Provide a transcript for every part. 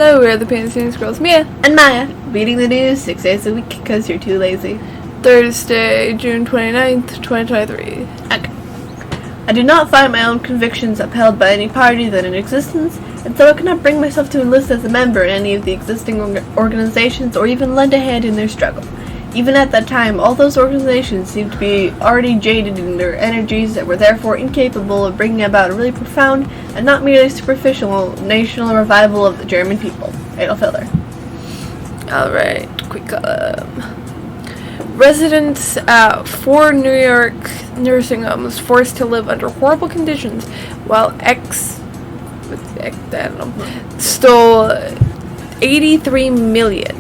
Hello, we're the PNC Newsgirls, Mia and Maya, reading the news 6 days a week because you're too lazy. Thursday, June 29th, 2023. Okay. I do not find my own convictions upheld by any party then in existence, and so I cannot bring myself to enlist as a member in any of the existing organizations or even lend a hand in their struggle. Even at that time, all those organizations seemed to be already jaded in their energies and were therefore incapable of bringing about a really profound and not merely superficial national revival of the German people. Adolf Hitler. Alright, quick residents at 4 New York nursing homes forced to live under horrible conditions while stole $83 million.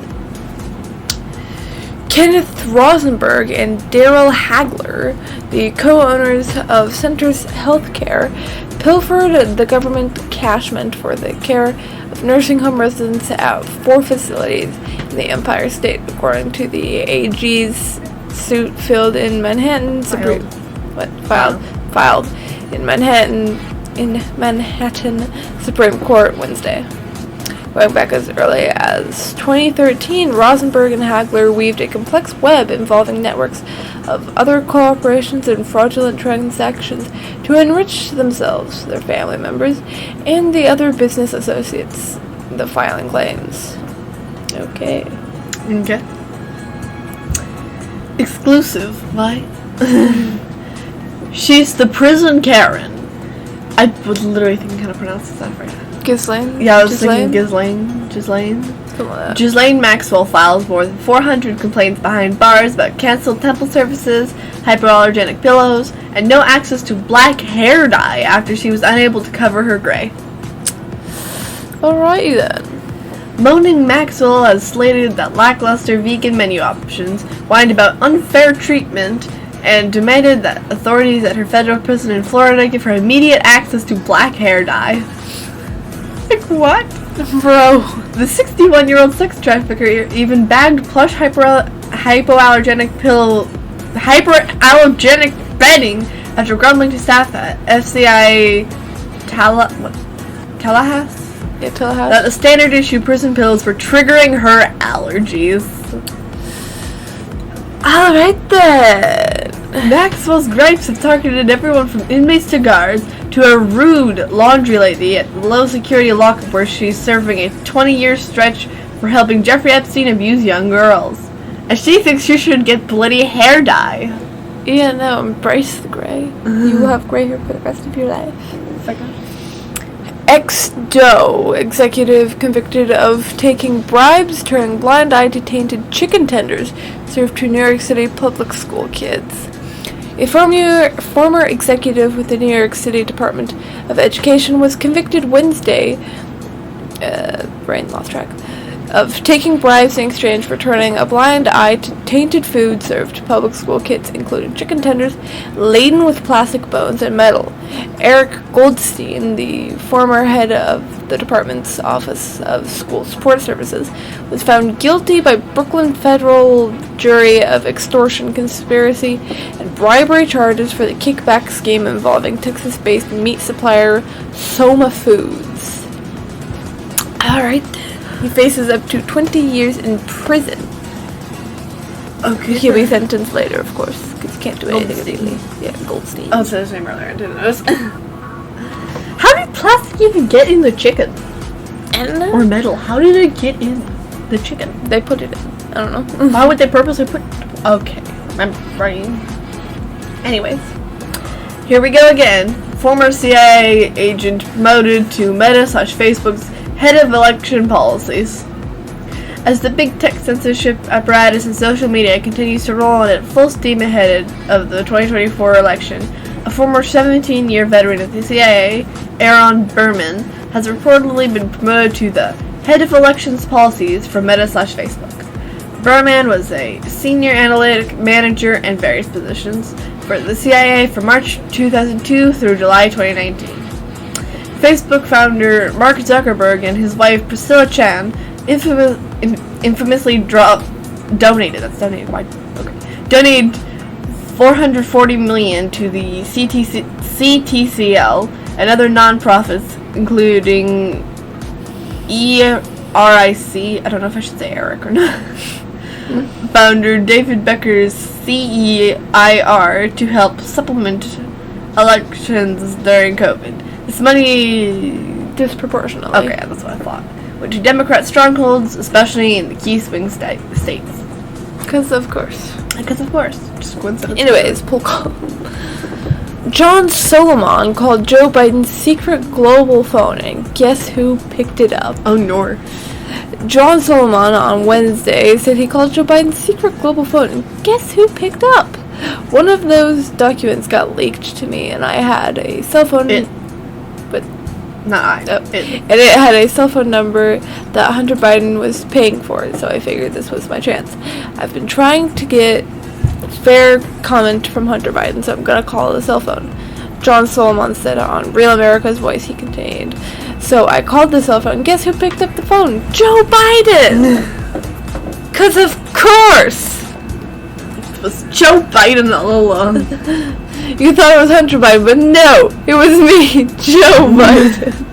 Kenneth Rosenberg and Daryl Hagler, the co-owners of Centers Healthcare, pilfered the government cash meant for the care of nursing home residents at 4 facilities in the Empire State, according to the AG's suit filed in Manhattan Supreme Court Wednesday. Going back as early as 2013, Rosenberg and Hagler weaved a complex web involving networks of other corporations and fraudulent transactions to enrich themselves, their family members, and the other business associates, the filing claims. Okay. Exclusive. Why? She's the prison Karen. I was literally thinking how to pronounce this right now. Ghislaine? Yeah, I was thinking Ghislaine. Ghislaine Maxwell files more than 400 complaints behind bars about canceled temple services, hypoallergenic pillows, and no access to black hair dye after she was unable to cover her gray. Alrighty then. Moaning Maxwell has slated that lackluster vegan menu options, whined about unfair treatment, and demanded that authorities at her federal prison in Florida give her immediate access to black hair dye. Like, what? Bro. The 61-year-old sex trafficker even bagged plush hypoallergenic bedding after grumbling to staff at FCI Tallahassee? Yeah, Tallahassee. That the standard issue prison pills were triggering her allergies. Alright then. Maxwell's gripes have targeted everyone from inmates to guards to a rude laundry lady at the low security lockup where she's serving a 20-year stretch for helping Jeffrey Epstein abuse young girls. And she thinks she should get bloody hair dye. Yeah, no, embrace the gray. You will have gray hair for the rest of your life. Ex-Doe executive convicted of taking bribes, turning blind eye to tainted chicken tenders served to New York City public school kids. A former executive with the New York City Department of Education was convicted Wednesday, of taking bribes in exchange for turning a blind eye to tainted food served to public school kids, including chicken tenders laden with plastic bones and metal. Eric Goldstein, the former head of the department's Office of School Support Services, was found guilty by Brooklyn federal jury of extortion, conspiracy, and bribery charges for the kickback scheme involving Texas-based meat supplier Soma Foods. Alright then. He faces up to 20 years in prison. Okay. He'll be sentenced later, of course, because he can't do anything illegally. Yeah, Goldstein. Oh, so his name earlier. I didn't notice. How did plastic even get in the chicken? I don't know. Or metal? How did it get in the chicken? They put it in. I don't know. Why would they purposely put... Okay. My brain. Anyways. Here we go again. Former CIA agent promoted to Meta/Facebook's head of election policies. As the big tech censorship apparatus in social media continues to roll on at full steam ahead of the 2024 election, a former 17-year veteran of the CIA, Aaron Berman, has reportedly been promoted to the head of elections policies for Meta/Facebook. Berman was a senior analytic manager and various positions for the CIA from March 2002 through July 2019. Facebook founder Mark Zuckerberg and his wife Priscilla Chan infamously donated $440 million to the CTCL and other non-profits, including RIC, I don't know if I should say Eric or not, founder David Becker's CEIR to help supplement elections during COVID. This money... Disproportionately. Okay, that's what I thought. Went to Democrat strongholds, especially in the key swing states. Because of course. Just coincidence. Anyways, poll call. John Solomon called Joe Biden's secret global phone, and guess who picked it up? Oh, no. John Solomon on Wednesday said he called Joe Biden's secret global phone, and guess who picked up? One of those documents got leaked to me, and I had a cell phone. And it had a cell phone number that Hunter Biden was paying for, so I figured this was my chance. I've been trying to get fair comment from Hunter Biden, so I'm gonna call the cell phone. John Solomon said on Real America's Voice he contained. So I called the cell phone. Guess who picked up the phone? Joe Biden! 'Cause of course! It was Joe Biden all along. You thought it was Hunter Biden, but no! It was me, Joe Biden.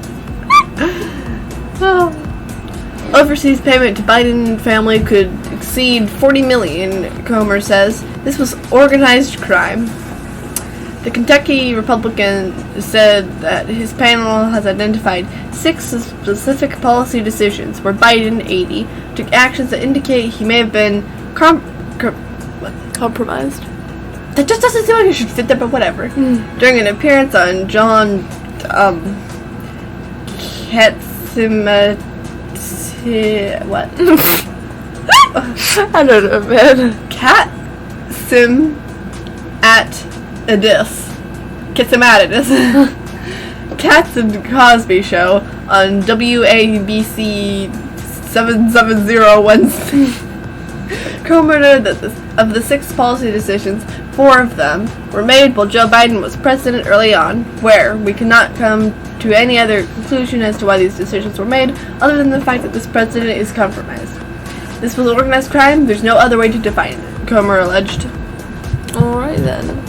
Overseas payment to Biden family could exceed $40 million, Comer says. This was organized crime. The Kentucky Republican said that his panel has identified 6 specific policy decisions where Biden, 80, took actions that indicate he may have been compromised. That just doesn't seem like it should fit there, but whatever. During an appearance on John what? I don't know, man. Cats and Cosby Show on WABC 770 Wednesday. Comer noted that of the 6 policy decisions, 4 of them were made while Joe Biden was president early on, where we cannot come to any other conclusion as to why these decisions were made, other than the fact that this president is compromised. This was organized crime. There's no other way to define it, Comer alleged. Alright then.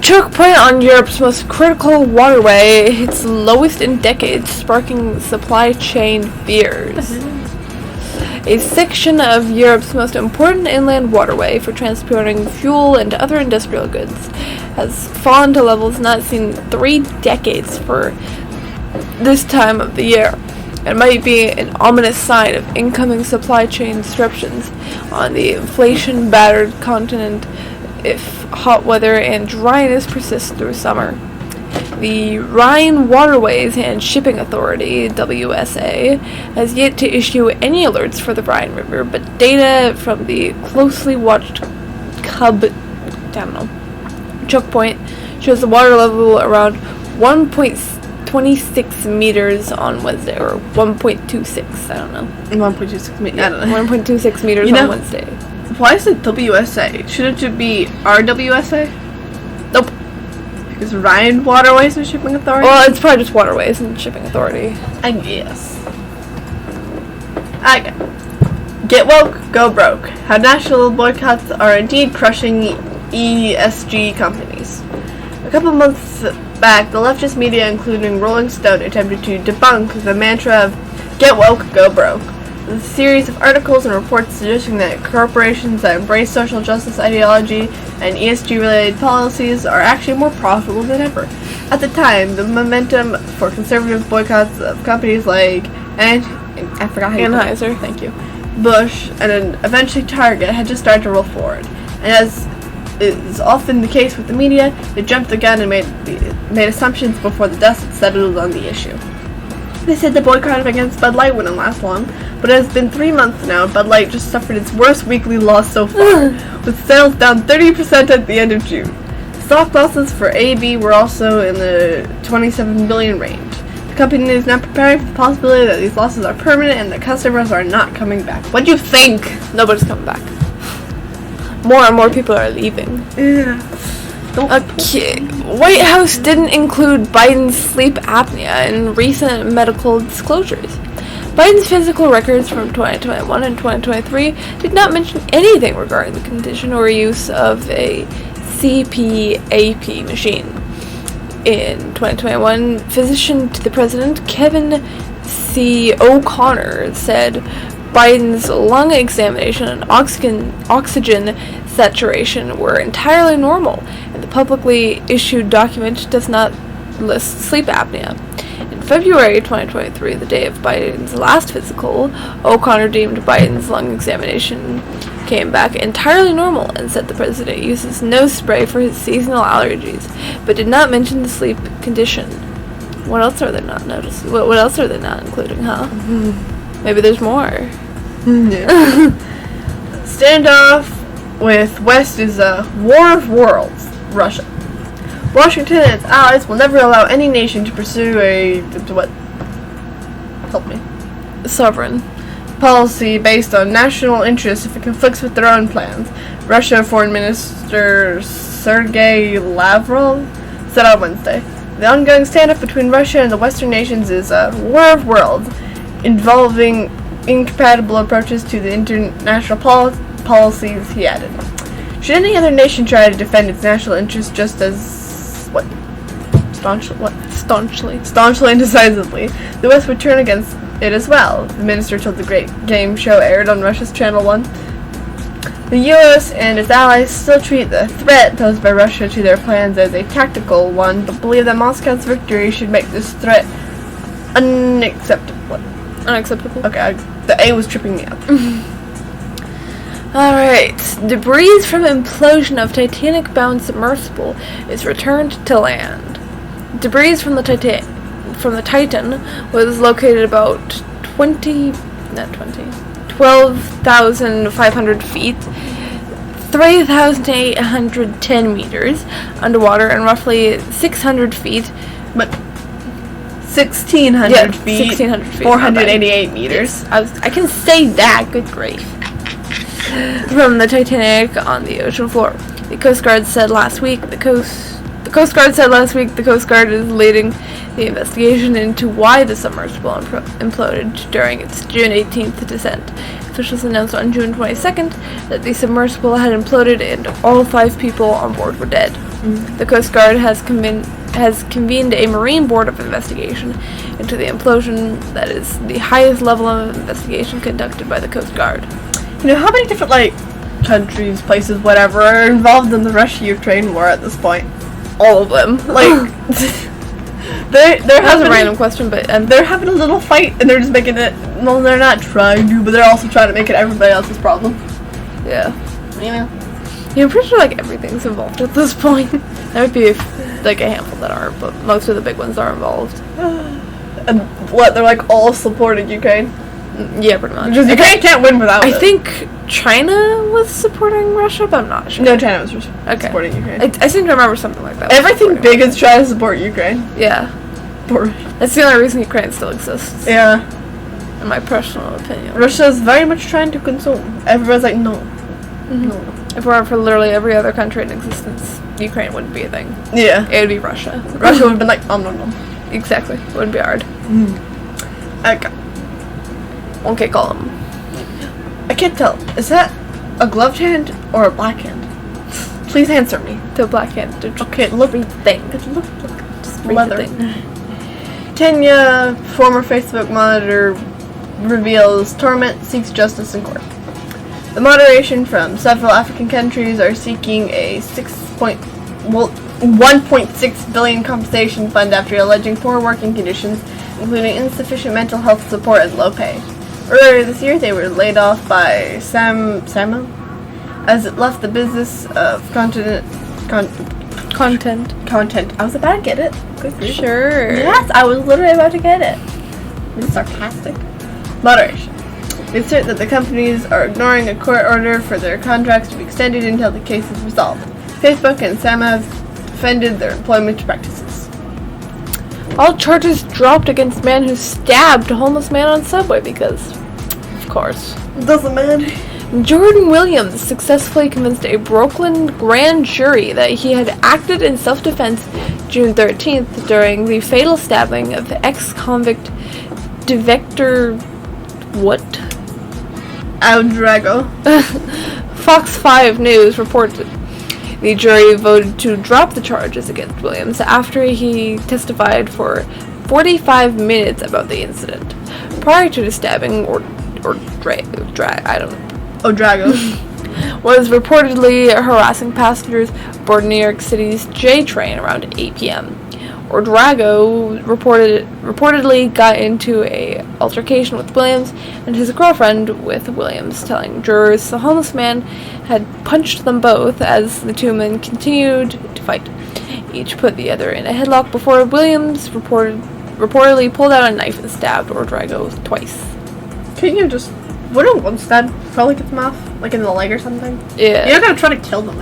Choke point on Europe's most critical waterway hits lowest in decades, sparking supply chain fears. A section of Europe's most important inland waterway for transporting fuel and other industrial goods has fallen to levels not seen in 3 decades for this time of the year. It might be an ominous sign of incoming supply chain disruptions on the inflation-battered continent if hot weather and dryness persist through summer. The Rhine Waterways and Shipping Authority, WSA, has yet to issue any alerts for the Rhine River, but data from the closely watched choke point shows the water level around 1.26 meters on Wednesday, or 1.26, I don't know. 1.26 meters, I don't know. 1.26 meters on Wednesday. Why is it WSA? Shouldn't it be RWSA? Nope. Because Rhine Waterways and Shipping Authority? Well, it's probably just Waterways and Shipping Authority. I guess. Okay. Get woke, go broke. How national boycotts are indeed crushing ESG companies. A couple months back, the leftist media, including Rolling Stone, attempted to debunk the mantra of get woke, go broke. A series of articles and reports suggesting that corporations that embrace social justice ideology and ESG-related policies are actually more profitable than ever. At the time, the momentum for conservative boycotts of companies like Anheuser, thank you, Bush, and then eventually Target had just started to roll forward. And as is often the case with the media, they jumped the gun and made assumptions before the dust had settled on the issue. They said the boycott against Bud Light wouldn't last long, but it has been 3 months now. Bud Light just suffered its worst weekly loss so far, with sales down 30% at the end of June. Stock losses for AB were also in the $27 billion range. The company is now preparing for the possibility that these losses are permanent and that customers are not coming back. What do you think? Nobody's coming back. More and more people are leaving. Yeah. Okay. White House didn't include Biden's sleep apnea in recent medical disclosures. Biden's physical records from 2021 and 2023 did not mention anything regarding the condition or use of a CPAP machine. In 2021, physician to the president, Kevin C. O'Connor said Biden's lung examination and oxygen saturation were entirely normal, and the publicly issued document does not list sleep apnea. In February 2023, the day of Biden's last physical, O'Connor deemed Biden's lung examination came back entirely normal and said the president uses nose spray for his seasonal allergies, but did not mention the sleep condition. What else are they not noticing? What else are they not including, huh? Maybe there's more. Yeah. Standoff with West is a war of worlds, Russia. Washington and its allies will never allow any nation to pursue a what? Help me. Sovereign Policy based on national interest if it conflicts with their own plans. Russia Foreign Minister Sergei Lavrov said on Wednesday. The ongoing standoff between Russia and the Western nations is a war of worlds, involving incompatible approaches to the international policies, he added. Should any other nation try to defend its national interests just as staunchly and decisively, the West would turn against it as well, the minister told the Great Game Show aired on Russia's Channel 1. The U.S. and its allies still treat the threat posed by Russia to their plans as a tactical one, but believe that Moscow's victory should make this threat unacceptable. Okay, the A was tripping me up. Alright, debris from implosion of Titanic-bound submersible is returned to land. Debris from the Titan was located about 12,500 feet, 3,810 meters underwater, and roughly 600 feet, but 1,600 feet, 1,600 feet, 488 meters. I can say that, good grief. From the Titanic on the ocean floor. The Coast Guard said last week the Coast Guard is leading the investigation into why the submersible imploded during its June 18th descent. Officials announced on June 22nd that the submersible had imploded and all 5 people on board were dead. The Coast Guard has convened a Marine Board of Investigation into the implosion that is the highest level of investigation conducted by the Coast Guard. You know, how many different, countries, places, whatever, are involved in the Russia-Ukraine war at this point? All of them. They're That's a random question, but they're having a little fight, and they're just making it, well, they're not trying to, but they're also trying to make it everybody else's problem. yeah. You know? Yeah, I'm pretty sure, everything's involved at this point. There would be, a handful that aren't, but most of the big ones are involved. And what, they're, all supporting Ukraine? Yeah, pretty much. Because Ukraine can't win without it. I think China was supporting Russia, but I'm not sure. No, China was supporting Ukraine. I seem to remember something like that. Everything big is trying to support Ukraine. Yeah. That's the only reason Ukraine still exists. Yeah. In my personal opinion. Russia is very much trying to consume. Everyone's like, no. Mm-hmm. No. If it weren't for literally every other country in existence, Ukraine wouldn't be a thing. Yeah. It would be Russia. Russia would have been like, no. Exactly. It wouldn't be hard. Okay. Okay, call him. I can't tell. Is that a gloved hand or a black hand? Please answer me. The black hand. Okay, look. Read the thing. Just read Leather. the thing. Kenya, former Facebook monitor, reveals torment seeks justice in court. The moderation from several African countries are seeking a 1.6 billion compensation fund after alleging poor working conditions, including insufficient mental health support and low pay. Earlier this year, they were laid off by Samo as it left the business of content. I was about to get it. Sure. Yes, I was literally about to get it. It's sarcastic. Moderation. They assert that the companies are ignoring a court order for their contracts to be extended until the case is resolved. Facebook and Samo have defended their employment practices. All charges dropped against man who stabbed a homeless man on subway because, of course. Doesn't matter. Jordan Williams successfully convinced a Brooklyn grand jury that he had acted in self-defense June 13th during the fatal stabbing of ex-convict Victor Ouedraogo. Fox 5 News reported the jury voted to drop the charges against Williams after he testified for 45 minutes about the incident. Prior to the stabbing, Drago. was reportedly harassing passengers aboard New York City's J train around 8 p.m. Drago reportedly got into a altercation with Williams and his girlfriend, with Williams telling jurors the homeless man had punched them both as the two men continued to fight. Each put the other in a headlock before Williams reportedly pulled out a knife and stabbed Drago twice. Can you just... Wouldn't one stab probably get them off? Like in the leg or something? Yeah. You're not gonna try to kill them.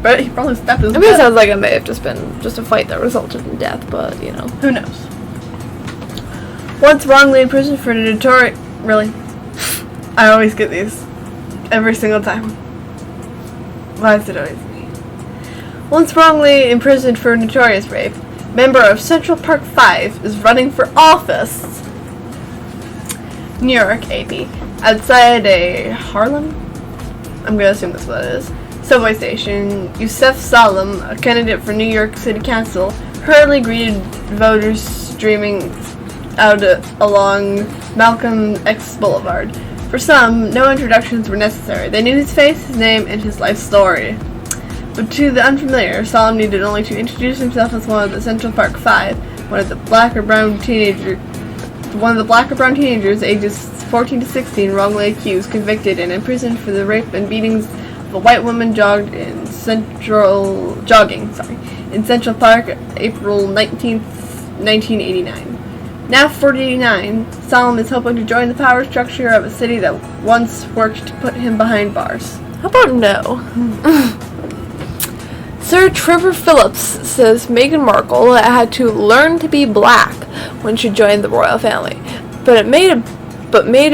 But he probably stabbed his I mean, it sounds like it may have just been just a fight that resulted in death, but, you know. Who knows? Once wrongly imprisoned for notorious... Really? I always get these. Every single time. Why is it always me? Once wrongly imprisoned for notorious rape, member of Central Park 5 is running for office. New York, AP. Outside a Harlem? I'm gonna assume that's what it is. Subway station, Yusef Salem, a candidate for New York City Council, hurriedly greeted voters streaming out along Malcolm X Boulevard. For some, no introductions were necessary. They knew his face, his name, and his life story. But to the unfamiliar, Salem needed only to introduce himself as one of the Central Park 5, one of the black or brown teenagers, ages 14 to 16, wrongly accused, convicted, and imprisoned for the rape and beatings of a white woman jogging in Central Park, April 19th, 1989. Now 49, Salem is hoping to join the power structure of a city that once worked to put him behind bars. How about no? Sir Trevor Phillips says Meghan Markle had to learn to be black when she joined the royal family, but made a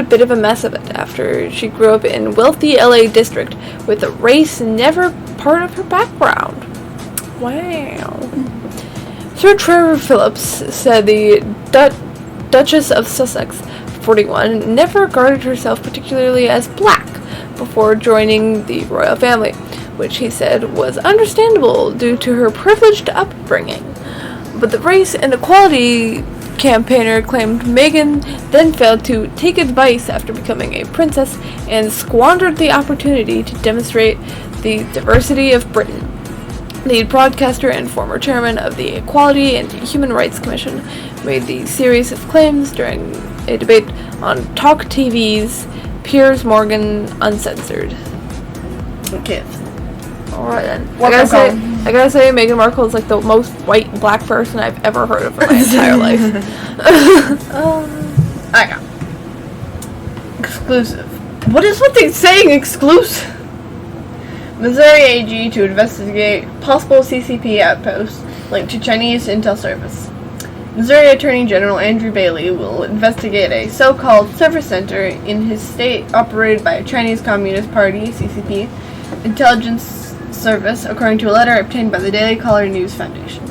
bit of a mess of it after she grew up in wealthy LA district with a race never part of her background. Wow. Sir Trevor Phillips said the Duchess of Sussex, 41, never regarded herself particularly as black before joining the royal family, which he said was understandable due to her privileged upbringing. But the race and equality campaigner claimed Meghan then failed to take advice after becoming a princess and squandered the opportunity to demonstrate the diversity of Britain. The broadcaster and former chairman of the Equality and Human Rights Commission made the series of claims during a debate on Talk TV's Piers Morgan Uncensored. Okay. Alright then. I gotta say, Meghan Markle is like the most white and black person I've ever heard of in my entire life. I got exclusive. What is what they saying exclusive? Missouri AG to investigate possible CCP outposts linked to Chinese intel service. Missouri Attorney General Andrew Bailey will investigate a so-called service center in his state operated by a Chinese Communist Party, CCP, intelligence service, according to a letter obtained by the Daily Caller News Foundation.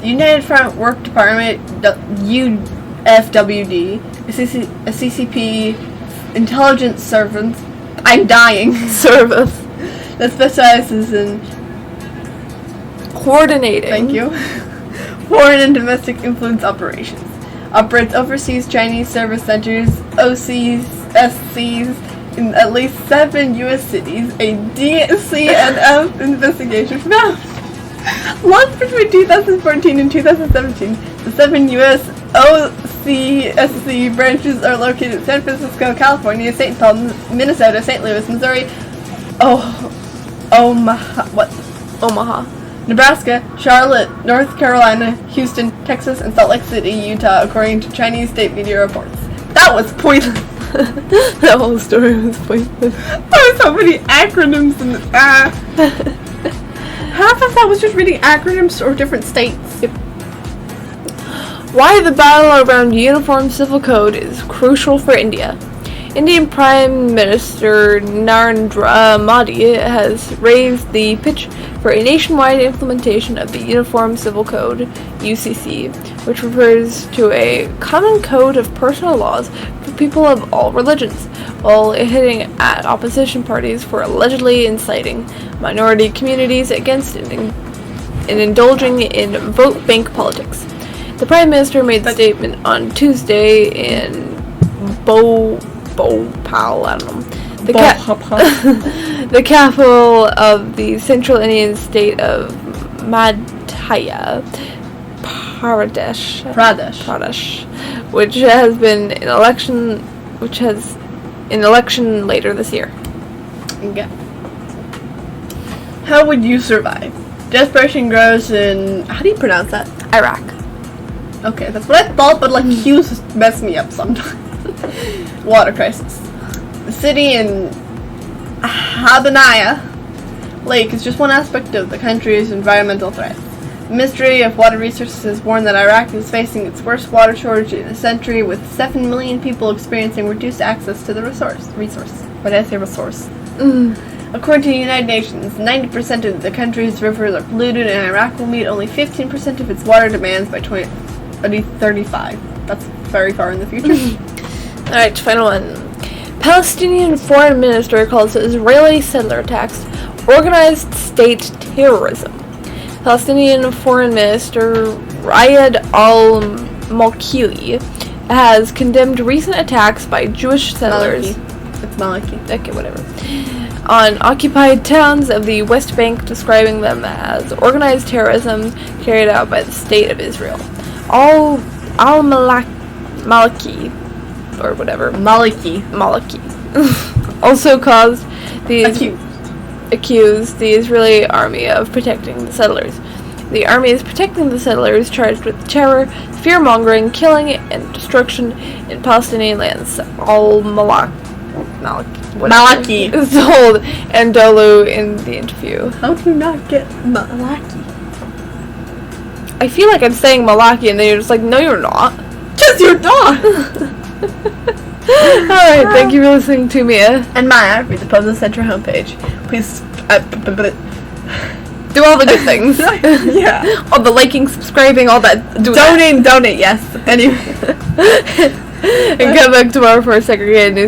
The United Front Work Department, UFWD, a CCP intelligence service, service that specializes in coordinating. Thank you. Foreign and domestic influence operations. Operates overseas Chinese service centers, OCs, SCs, in at least 7 U.S. cities. A DCNF investigation found. Launched between 2014 and 2017, the 7 U.S. OCSC branches are located in San Francisco, California, St. Paul, Minnesota, St. Louis, Missouri, Omaha, Nebraska, Charlotte, North Carolina, Houston, Texas, and Salt Lake City, Utah, according to Chinese state media reports. That was pointless. That whole story was pointless. There were so many acronyms and half of that was just reading acronyms or different states. Yep. Why the battle around Uniform Civil Code is crucial for India. Indian Prime Minister Narendra Modi has raised the pitch for a nationwide implementation of the Uniform Civil Code, UCC, which refers to a common code of personal laws for people of all religions, while hitting at opposition parties for allegedly inciting minority communities against and indulging in vote bank politics. The Prime Minister made the statement on Tuesday in Bhopal, I don't know, the capital of the central Indian state of Madhya Pradesh, which has an election later this year. Okay. How would you survive? Desperation grows in, how do you pronounce that? Iraq. Okay, that's what I thought, but like Q's mess me up sometimes. Water crisis. The city in Habanaya Lake is just one aspect of the country's environmental threat. The Ministry of Water Resources has warned that Iraq is facing its worst water shortage in a century, with 7 million people experiencing reduced access to the resource. What did I say, resource? According to the United Nations, 90% of the country's rivers are polluted, and Iraq will meet only 15% of its water demands by 2035. That's very far in the future. Alright, final one. Palestinian Foreign Minister calls Israeli settler attacks organized state terrorism. Palestinian Foreign Minister Riyad al-Maliki has condemned recent attacks by Jewish settlers. It's Maliki. Okay, whatever. On occupied towns of the West Bank, describing them as organized terrorism carried out by the State of Israel. Al-Maliki, or whatever. Maliki. Also accused the Israeli army of protecting the settlers. The army is protecting the settlers charged with terror, fear-mongering, killing, and destruction in Palestinian lands. Maliki told Anadolu in the interview. How do you not get Malaki? I feel like I'm saying Malaki, and then you're just like, no, you're not. Because you're not! Alright, thank you for listening to Mia. And Maya, read the Puzzle Center homepage. Please, do all the good things. Yeah. All the liking, subscribing, all that. Donate, yes. Anyway. And come back tomorrow for a segregated news.